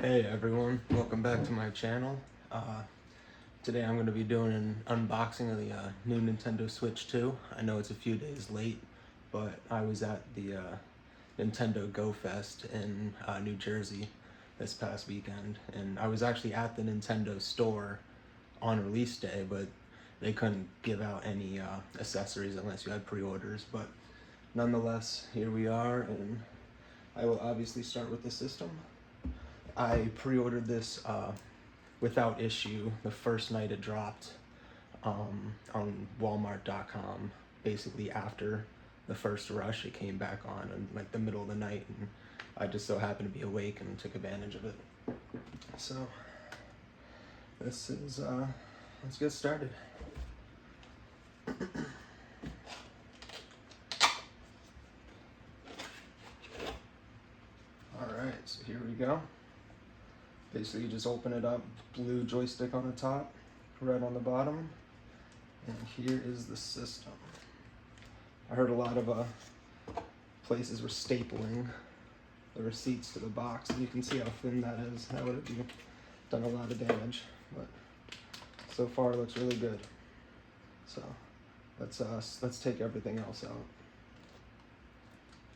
Hey everyone, welcome back to my channel. Today I'm going to be doing an unboxing of the new Nintendo Switch 2. I know it's a few days late, but I was at the Nintendo Go Fest in New Jersey this past weekend, and I was actually at the Nintendo store on release day, but they couldn't give out any accessories unless you had pre-orders. But nonetheless, here we are, and I will obviously start with the system. I pre-ordered this without issue the first night it dropped on Walmart.com. Basically after the first rush, it came back on in like the middle of the night, and I just so happened to be awake and took advantage of it. So this is let's get started. Alright, so here we go. Basically you just open it up, blue joystick on the top, red on the bottom, and here is the system. I heard a lot of places were stapling the receipts to the box, and you can see how thin that is. That would have done a lot of damage, but so far it looks really good. So let's take everything else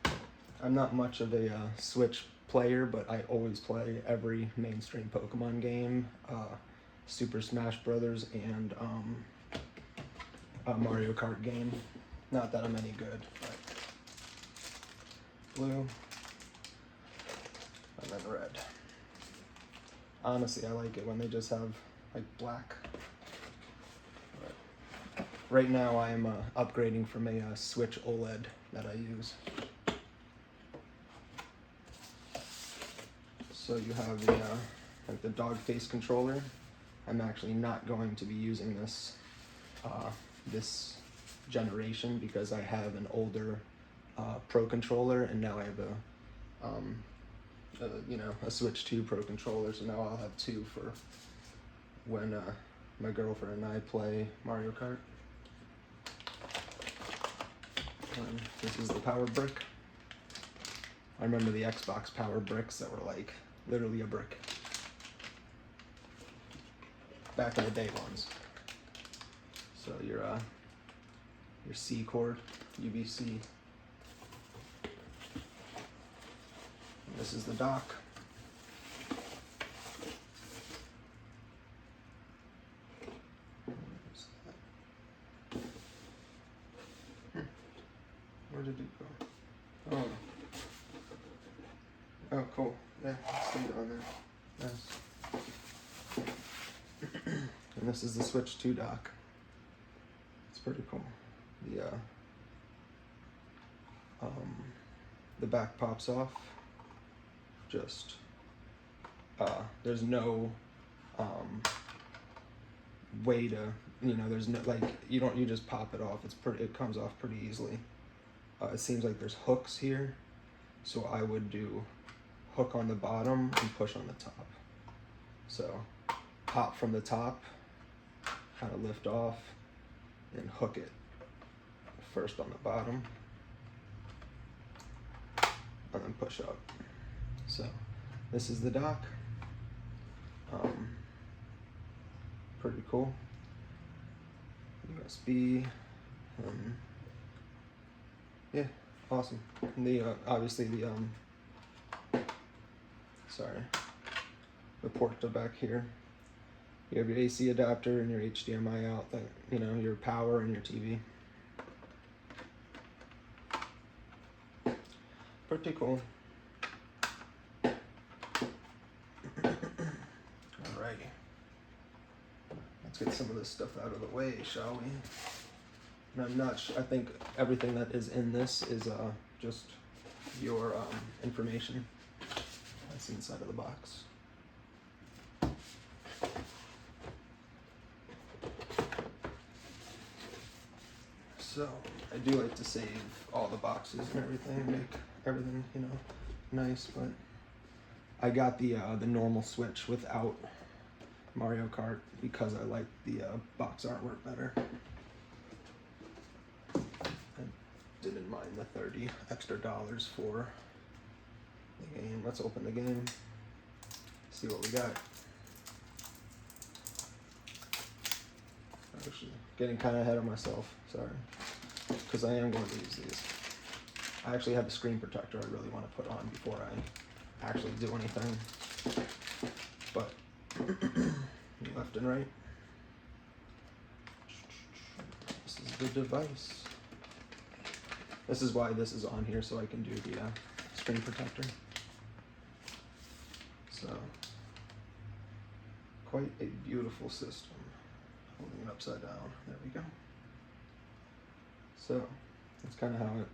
out. I'm not much of a Switch player, but I always play every mainstream Pokemon game, Super Smash Brothers, and a Mario Kart game. Not that I'm any good, but blue, and then red. Honestly, I like it when they just have like black. But right now I am upgrading from a Switch OLED that I use. So you have the like the dog face controller. I'm actually not going to be using this this generation because I have an older Pro controller, and now I have a Switch 2 Pro controller. So now I'll have two for when my girlfriend and I play Mario Kart. And this is the power brick. I remember the Xbox power bricks that were like literally a brick. Back in the day ones. So your C cord, UVC. And this is the dock. Where did it go? Oh. Oh, cool. Yeah, see it on there. Nice. And this is the Switch 2 dock. It's pretty cool. The back pops off. Just there's no way to, there's no, like, you just pop it off. It comes off pretty easily. It seems like there's hooks here, so I would do hook on the bottom and push on the top. So pop from the top, kind of lift off, and hook it first on the bottom, and then push up. So this is the dock. Pretty cool. USB. Yeah, awesome. And the obviously the the ports are back here. You have your AC adapter and your HDMI out, that your power and your TV. Pretty cool. Alrighty. Let's get some of this stuff out of the way, shall we? And I'm not sure, I think everything that is in this is just your information that's inside of the box. So I do like to save all the boxes and everything, make everything nice. But I got the normal Switch without Mario Kart because I like the box artwork better. I didn't mind the $30 extra for the game. Let's open the game. see what we got. Actually, getting kind of ahead of myself, sorry. Because I am going to use these. I actually have a screen protector I really want to put on before I actually do anything. But, left and right. This is the device. This is why this is on here, so I can do the screen protector. So, quite a beautiful system. Holding it upside down. There we go. So, that's kind of how it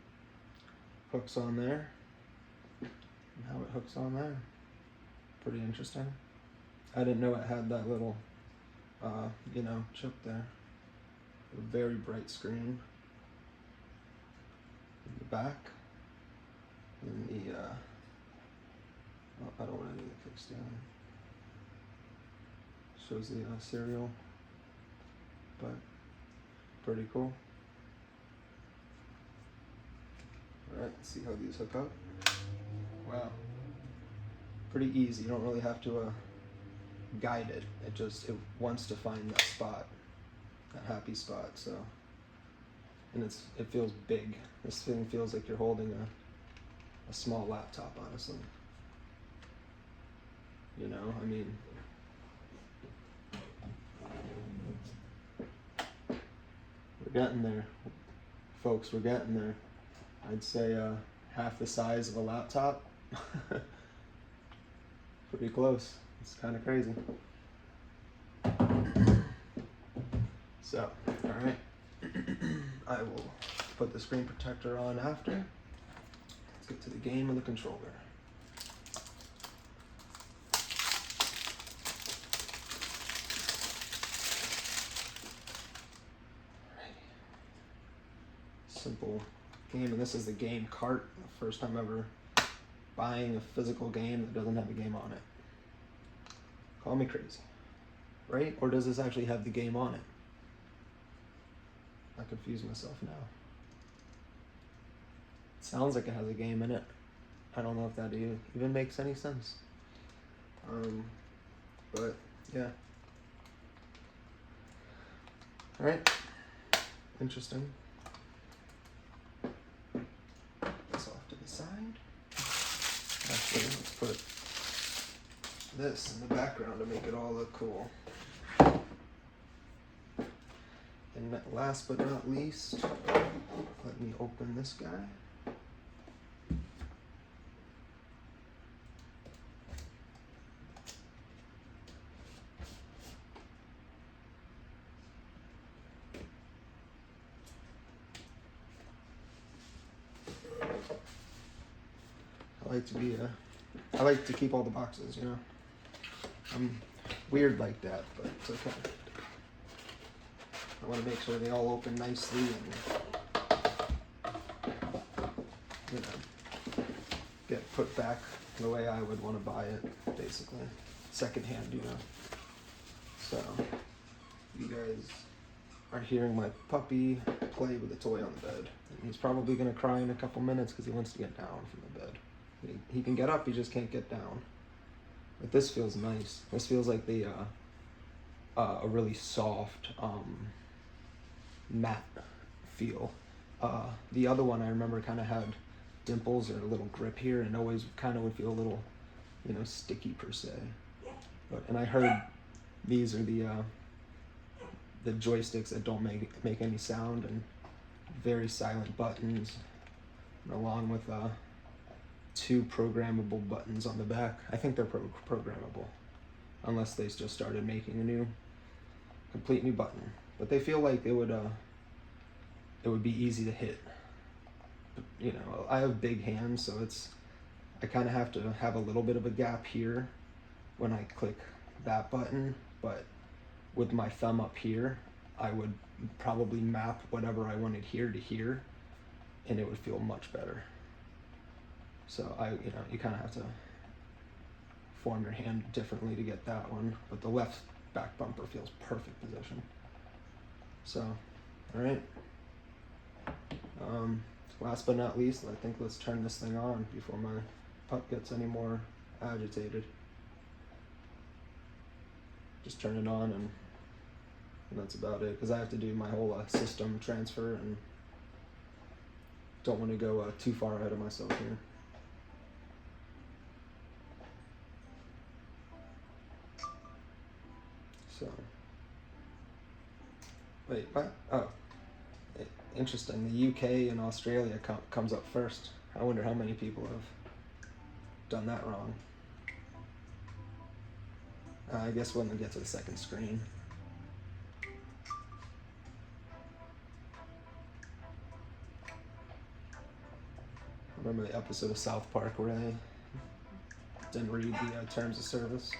hooks on there. And how it hooks on there. Pretty interesting. I didn't know it had that little, chip there. A very bright screen. In the back. And the, I don't want anything fixed down. Shows the serial. But pretty cool. Alright, let's see how these hook up. Wow. Pretty easy. You don't really have to guide it. It wants to find that spot, that happy spot. So, and it feels big. This thing feels like you're holding a small laptop, honestly. You know, I mean, we're getting there, folks. We're getting there. I'd say half the size of a laptop. Pretty close. It's kind of crazy. So, all right. I will put the screen protector on after. Let's get to the game of the controller. Simple game, and this is the game cart. The first time ever buying a physical game that doesn't have a game on it. Call me crazy, right? Or does this actually have the game on it? I confuse myself now. It sounds like it has a game in it. I don't know if that even makes any sense. But yeah. All right. Interesting. This off to the side. Actually, let's put this in the background to make it all look cool. And last but not least, let me open this guy. I like to keep all the boxes, you know. I'm weird like that, but it's okay. I want to make sure they all open nicely and, you know, get put back the way I would want to buy it, basically. Secondhand, you know. So, you guys are hearing my puppy play with a toy on the bed. And he's probably going to cry in a couple minutes because he wants to get down from the bed. He can get up, he just can't get down. But this feels nice. This feels like a really soft, matte feel. The other one I remember kind of had dimples or a little grip here, and always kind of would feel a little, you know, sticky per se. And I heard these are the joysticks that don't make any sound, and very silent buttons, along with 2 programmable buttons on the back. I think they're programmable, unless they just started making a complete new button. But they feel like it would be easy to hit. You know, I have big hands, so I kind of have to have a little bit of a gap here when I click that button, but with my thumb up here, I would probably map whatever I wanted here to here, and it would feel much better. So you kind of have to form your hand differently to get that one, but the left back bumper feels perfect position. So, all right. Last but not least, I think let's turn this thing on before my pup gets any more agitated. just turn it on, and that's about it. Because I have to do my whole system transfer, and don't want to go too far ahead of myself here. So, wait, what? Oh, interesting. The UK and Australia comes up first. I wonder how many people have done that wrong. I guess when we get to the second screen. Remember the episode of South Park where they didn't read the terms of service?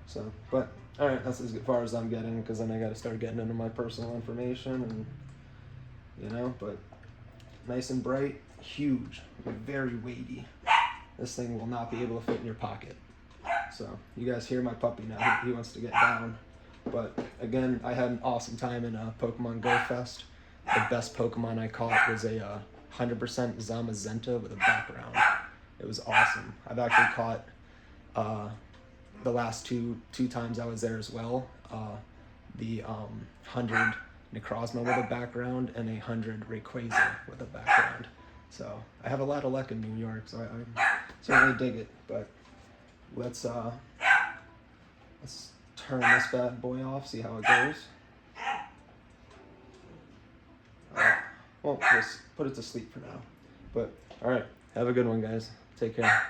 So, but, alright, that's as far as I'm getting, because then I gotta start getting into my personal information, and, but nice and bright, huge, very weighty. This thing will not be able to fit in your pocket. So, you guys hear my puppy now, he wants to get down. But, again, I had an awesome time in Pokemon Go Fest. The best Pokemon I caught was a 100% Zamazenta with a background. It was awesome. I've actually caught the last two times I was there as well, the 100 Necrozma with a background and a 100 Rayquaza with a background. So I have a lot of luck in New York, so I certainly dig it. But let's turn this bad boy off, see how it goes. Well, just put it to sleep for now. But, alright, have a good one, guys. Take care.